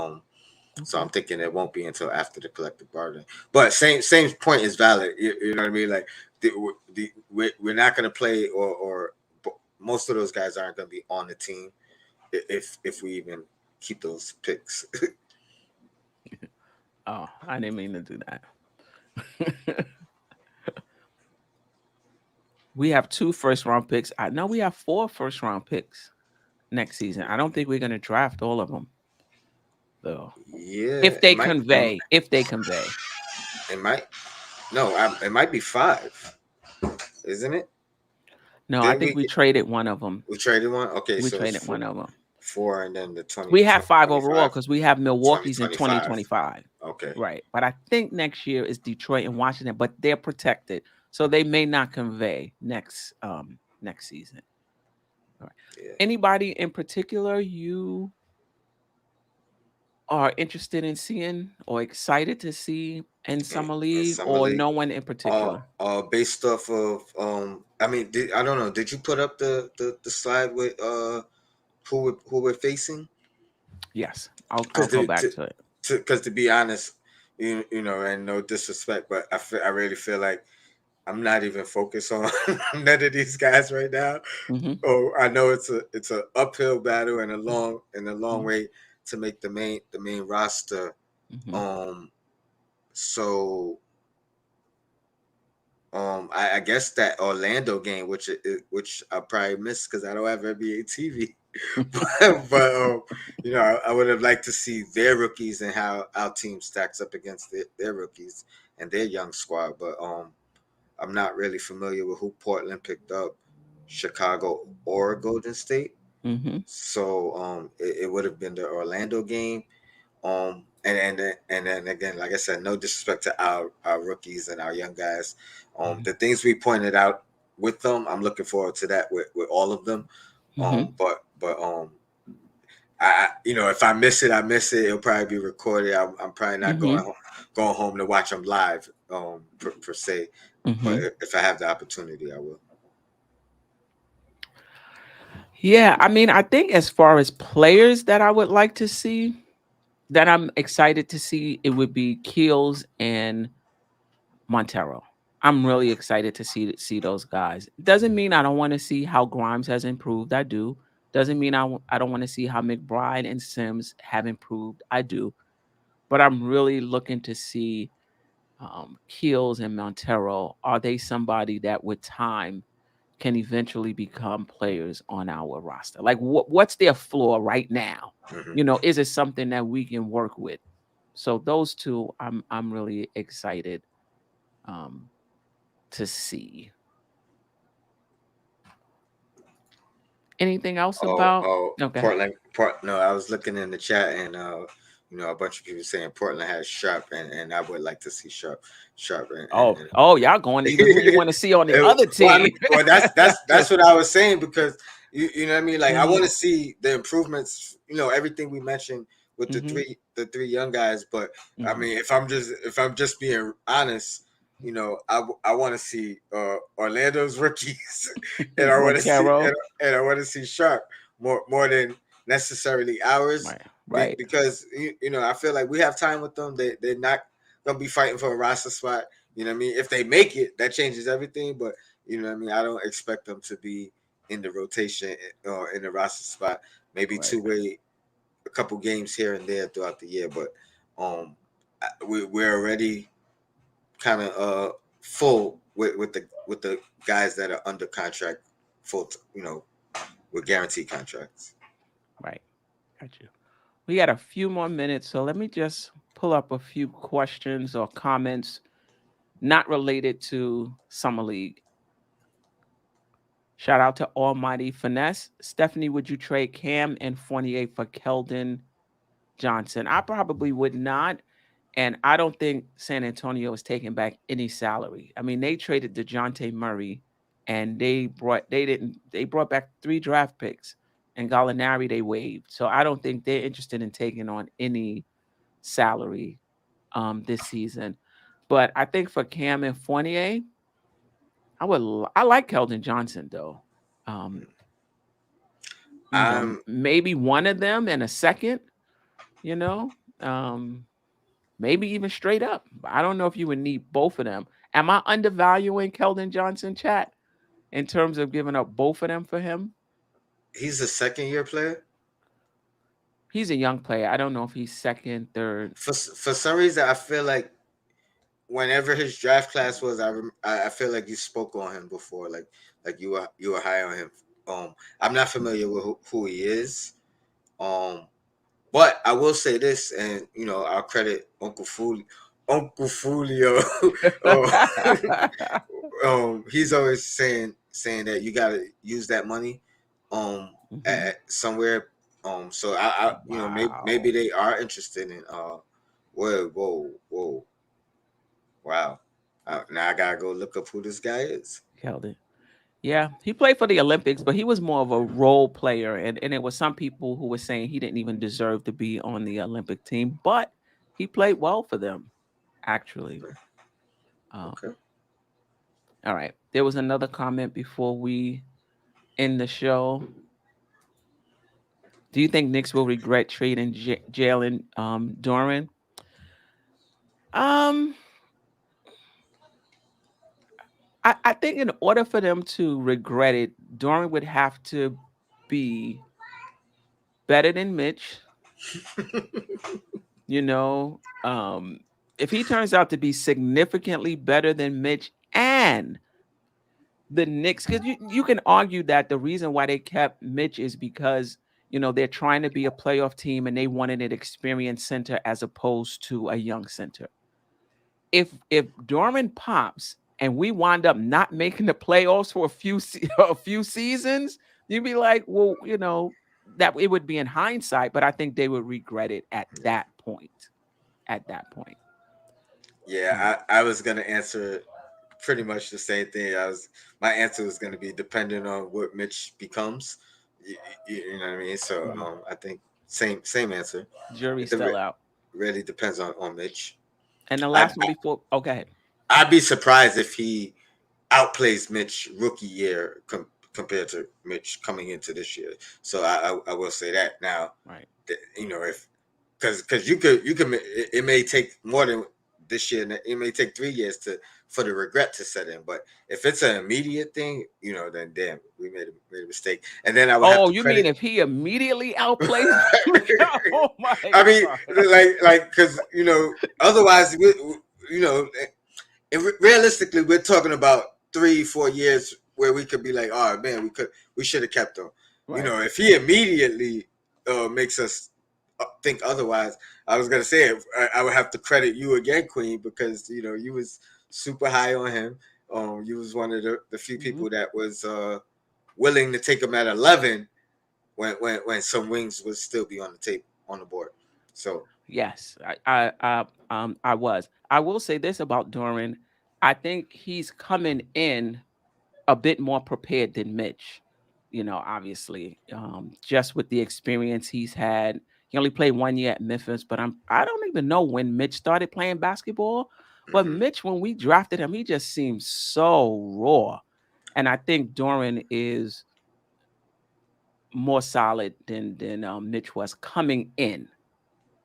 so Okay. I'm thinking it won't be until after the collective bargaining. But same point is valid. You know what I mean? Like we're not going to play, or most of those guys aren't going to be on the team if we even keep those picks. Oh, I didn't mean to do that. We have 2 first round picks. I know we have 4 first round picks next season. I don't think we're going to draft all of them, though. Yeah, If they convey, if they convey. it might no, it might be five, isn't it? No, I Didn't think we we traded one of them. we traded one? Okay, We so it's traded one of them. four, and then the 20 We have 5 overall 2025 because we have Milwaukee's in 2025. 2025. Okay. Right. But I think next year is Detroit and Washington, but they're protected. So they may not convey next season. All right. Yeah. Anybody in particular you are interested in seeing or excited to see in summer In league, summer or league, no one in particular? based off of I mean, I don't know. Did you put up the slide with who we're facing? Yes, I'll Because go back to it. to be honest, and no disrespect, but I really feel like I'm not even focused on none of these guys right now. Hmm. Oh, I know it's a uphill battle and a long Hmm. way to make the main roster. Hmm. Um, so I guess that Orlando game, which I probably missed because I don't have NBA TV, but I would have liked to see their rookies and how our team stacks up against their rookies and their young squad. But I'm not really familiar with who Portland picked up, Chicago or Golden State. Hmm. So it would have been the Orlando game. Um, and then again, like I said, no disrespect to our rookies and our young guys. Mhm. The things we pointed out with them, I'm looking forward to that with all of them. Mhm. But you know, if I miss it, I miss it. It'll probably be recorded. I'm probably not Mhm. going home to watch them live, per se. But Mhm. if I have the opportunity, I will. Yeah, I mean, I think as far as players that I would like to see, that I'm excited to see, it would be Keels and Montero. I'm really excited to see those guys. Doesn't mean I don't want to see how Grimes has improved. I do. Doesn't mean I don't want to see how McBride and Sims have improved. I do. But I'm really looking to see Keels and Montero. Are they somebody that with time can eventually become players on our roster? Like what's their floor right now? Hmm. Is it something that we can work with? So those two, I'm really excited um, to see. Anything else about? Okay. Port. No, I was looking in the chat, and you know, a bunch of people saying Portland has Sharp, and I would like to see Sharp, Oh, y'all going even who you want to see on the other well, I team. mean, well, that's what I was saying, because you know what I mean. Like, I Hmm. want to see the improvements. You know, everything we mentioned with Hmm. the three young guys. But I Hmm. mean, if I'm just being honest, you know, I want to see Orlando's rookies, and I want to see Montero. and I want to see Sharp more than necessarily ours, Right. Right. because you know, I feel like we have time with them. They're not gonna be fighting for a roster spot. You know what I mean? If they make it, that changes everything. But you know what I mean? I don't expect them to be in the rotation or in the roster spot. Maybe Right. two-way, a couple games here and there throughout the year. But we're already kind of full with the guys that are under contract, you know, with guaranteed contracts. Right. Got you. We got a few more minutes, so let me just pull up a few questions or comments not related to Summer League. Shout out to Almighty Finesse. Stephanie, would you trade Cam and Fournier for Keldon Johnson? I probably would not. And I don't think San Antonio is taking back any salary. I mean, they traded DeJounte Murray and they brought back 3 draft picks, and Gallinari they waived. So I don't think they're interested in taking on any salary this season. But I think for Cam and Fournier, I like Keldon Johnson though. Um, I'm maybe one of them and a second, you know. Um, Maybe even straight up. I don't know if you would need both of them. Am I undervaluing Keldon Johnson, chat, in terms of giving up both of them for him? He's a second year player. He's a young player. I don't know if he's second, third. For some reason, I feel like whenever his draft class was, I feel like you spoke on him before, like you were high on him. I'm not familiar with who he is. Um, but I will say this, and you know, I'll credit Uncle Fulio. uh, he's always saying that you gotta use that money, um, Hmm. somewhere. So you know, maybe Wow. they are interested in. Whoa, wow. Now I gotta go look up who this guy is. Keldon. Yeah, he played for the Olympics, but he was more of a role player. And it was some people who were saying he didn't even deserve to be on the Olympic team, but he played well for them, actually. Okay, Um, okay. all right. There was another comment before we end the show. Do you think Knicks will regret trading Jalen Duran? Um, I think in order for them to regret it, Duran would have to be better than Mitch. You know, if he turns out to be significantly better than Mitch and the Knicks, because you can argue that the reason why they kept Mitch is because they're trying to be a playoff team and they wanted an experienced center as opposed to a young center. If Dorman pops and we wind up not making the playoffs for a few seasons, you'd be like, well, that it would be in hindsight, but I think they would regret it at that point. at that point. Yeah, I was gonna answer pretty much the same thing. My answer was gonna be depending on what Mitch becomes. You know what I mean? So Mhm. I think same answer. Jury's It still out. really depends on Mitch. And the I, last one before, oh, go ahead. I'd be surprised if he outplays Mitch rookie year compared to Mitch coming into this year. So I will say that now. Right. You know, if because you could it may take more than this year. It may take 3 years for the regret to set in. But if it's an immediate thing, you know, then damn, we made a mistake. And then I would have Oh, to you mean credit. if he immediately outplays them? Oh my I mean, God. because otherwise, you know, and realistically, we're talking about 3-4 years where we could be like, oh man, we should have kept him. You Right. know, if he immediately makes us think otherwise, I was gonna say I would have to credit you again, Queen, because you was super high on him. You was one of the few Mhm. people that was willing to take him at 11 when some wings would still be on the table on the board. So Yes, I was. I will say this about Doran. I think he's coming in a bit more prepared than Mitch. Obviously, just with the experience he's had. He only played 1 year at Memphis, but I don't even know when Mitch started playing basketball. But mhm. Mitch, when we drafted him, he just seemed so raw. And I think Doran is more solid than Mitch was coming in.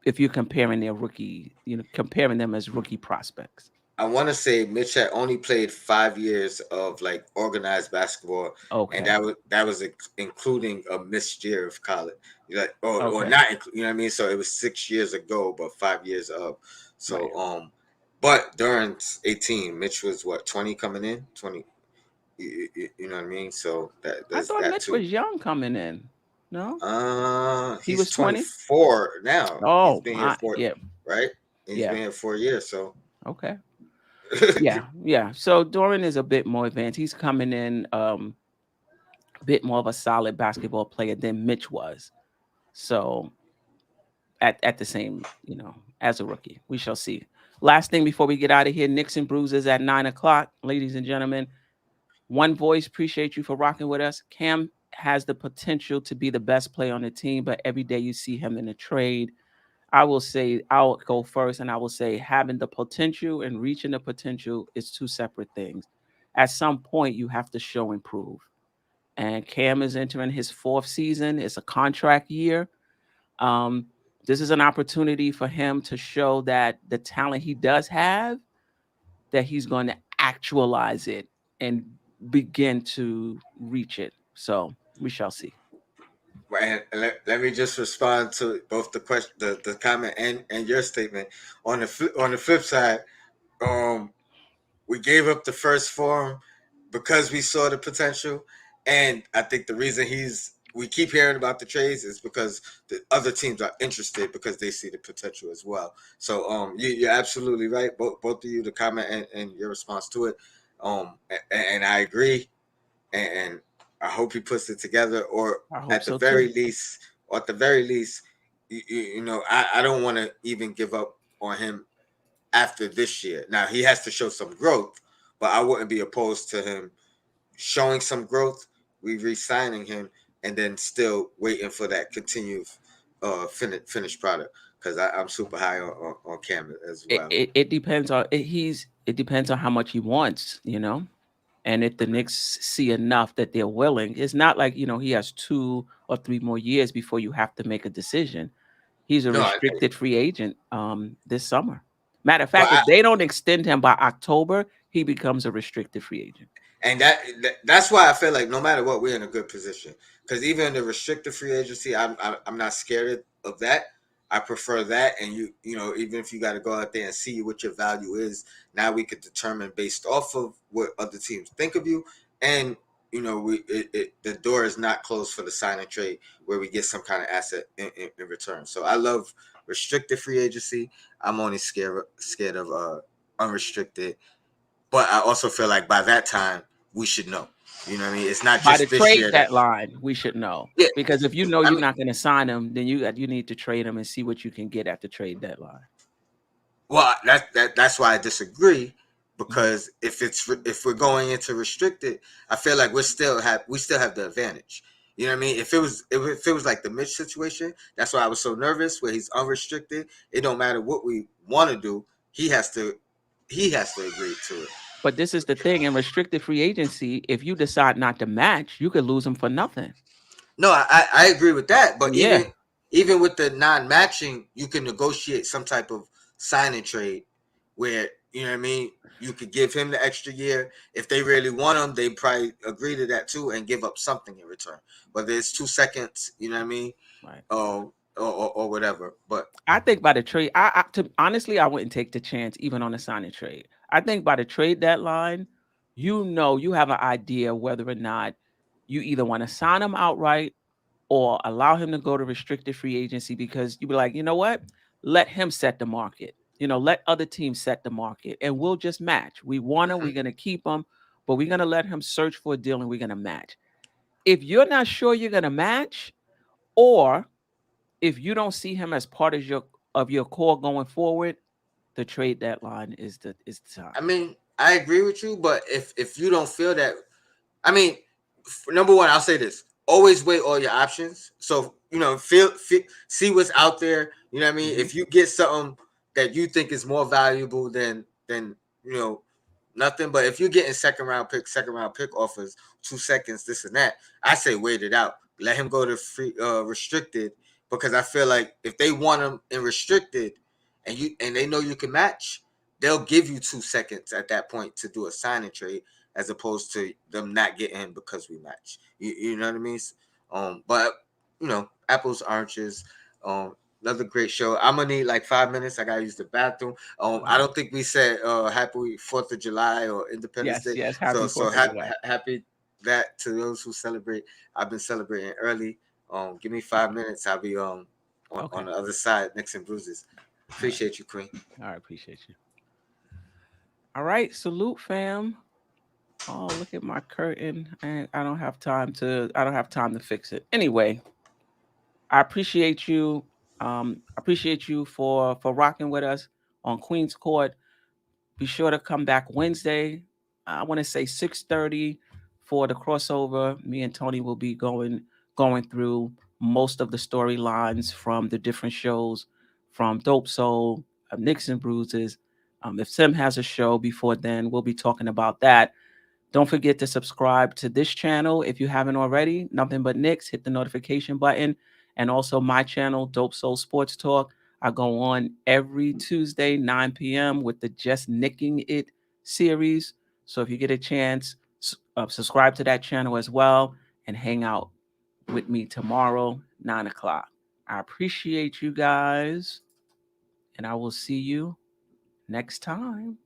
If you're comparing their rookie, comparing them as rookie prospects. I want to say Mitch had only played 5 years of like organized basketball, and Okay. that was including a missed year of college, like or Okay. not, you know what I mean. So it was 6 years ago, but 5 years of. Right. So but during 18, Mitch was what 20 coming in 20. You know what I mean. So that I there's thought that Mitch too. was young coming in. No, he He's was 20. 24 now. He's Oh been here my, for yeah, right. He's yeah, been here 4 years. So okay, yeah, yeah. So Doran is a bit more advanced. He's coming in a bit more of a solid basketball player than Mitch was. So at the same, as a rookie, we shall see. Last thing before we get out of here, Knicks and Bruises at 9 o'clock, ladies and gentlemen. One voice, appreciate you for rocking with us. Cam has the potential to be the best player on the team, but every day you see him in a trade. I will say, I'll go first, and I will say having the potential and reaching the potential is two separate things. At some point, you have to show and prove. And Cam is entering his fourth season. It's a contract year. Um, this is an opportunity for him to show that the talent he does have, that he's going to actualize it and begin to reach it. So we shall see. And let me just respond to both the question, the comment, and your statement. On the flip side, um, we gave up the first form because we saw the potential, and I think the reason we keep hearing about the trades is because the other teams are interested because they see the potential as well. So you're absolutely right, both of you, the comment and your response to it. And I agree, and I hope he puts it together, or I hope at the so too. very least, or at the very least, I don't want to even give up on him after this year. Now he has to show some growth, but I wouldn't be opposed to him showing some growth, we re-signing him, and then still waiting for that continued finished product. Because I'm super high on Cam as It, well. it, it depends on it depends on how much he wants. And if the Knicks see enough that they're willing, it's not like he has 2 or 3 more years before you have to make a decision. He's a No, restricted free agent this summer. Matter of but fact, if they don't extend him by October, he becomes a restricted free agent. and that's why I feel like no matter what, we're in a good position. Because even in the restricted free agency, I'm not scared of that. I prefer that, and even if you got to go out there and see what your value is, now we could determine based off of what other teams think of you, and the door is not closed for the sign and trade where we get some kind of asset in return. So I love restricted free agency. I'm only scared of unrestricted, but I also feel like by that time we should know. You know what I mean? It's not By the just this trade year that. deadline, we should know. Yeah, Because if you know I you're mean, not going to sign him, then you need to trade him and see what you can get at the trade deadline. Well, that's why I disagree, Mhm. because if we're going into restricted, I feel like we still have the advantage. You know what I mean? If it was like the Mitch situation, that's why I was so nervous. Where he's unrestricted, it don't matter what we want to do. He has to agree to it. But this is the thing in restricted free agency. If you decide not to match, you could lose him for nothing. No, I agree with that. But Yeah, even with the non-matching, you can negotiate some type of sign and trade where, you know what I mean, you could give him the extra year. If they really want him, they probably agree to that too and give up something in return. Whether it's 2 seconds, you know what I mean, right. or whatever. But I think by the trade, honestly, I wouldn't take the chance even on a sign and trade. I think by the trade deadline, you have an idea whether or not you either want to sign him outright or allow him to go to restricted free agency, because you be like, you know what? Let him set the market. Let other teams set the market and we'll just match. We want him, mhm. we're going to keep him, but we're going to let him search for a deal and we're going to match. If you're not sure you're going to match, or if you don't see him as part of your core going forward, the trade deadline is the I time. mean, I agree with you, but if you don't feel that, I mean, number one, I'll say this: always weigh all your options. So feel see what's out there. You know what I mean? Mhm. If you get something that you think is more valuable than you know nothing, but if you're getting second round pick offers, 2 seconds, this and that, I say wait it out. Let him go to free restricted, because I feel like if they want him in restricted and they know you can match, they'll give you 2 seconds at that point to do a sign and trade, as opposed to them not getting him because we match. You know what I mean? But apples, oranges. Another great show. I'm gonna need like 5 minutes. I gotta use the bathroom. I Mhm. don't think we said happy 4th of July or Independence Yes, Day. yes. So Happy so 4th of ha- July. happy that to those who celebrate. I've been celebrating early. Give me Yeah. 5 minutes. I'll be on Okay. the other side, Knicks and Bruises. All right. Appreciate you, Queen. All right. Appreciate you. All right. Salute, fam. Oh, look at my curtain. And I don't have time to fix it. Anyway, I appreciate you. Appreciate you for rocking with us on Queen's Court. Be sure to come back Wednesday. I want to say 6:30 for the crossover. Me and Tony will be going through most of the storylines from the different shows, from Dope Soul, Knicks and Bruises. If Sim has a show before then, we'll be talking about that. Don't forget to subscribe to this channel if you haven't already. Nothing but Knicks. Hit the notification button. And also my channel, Dope Soul Sports Talk. I go on every Tuesday, 9 p.m. with the Just Nicking It series. So if you get a chance, subscribe to that channel as well and hang out with me tomorrow, 9 o'clock. I appreciate you guys, and I will see you next time.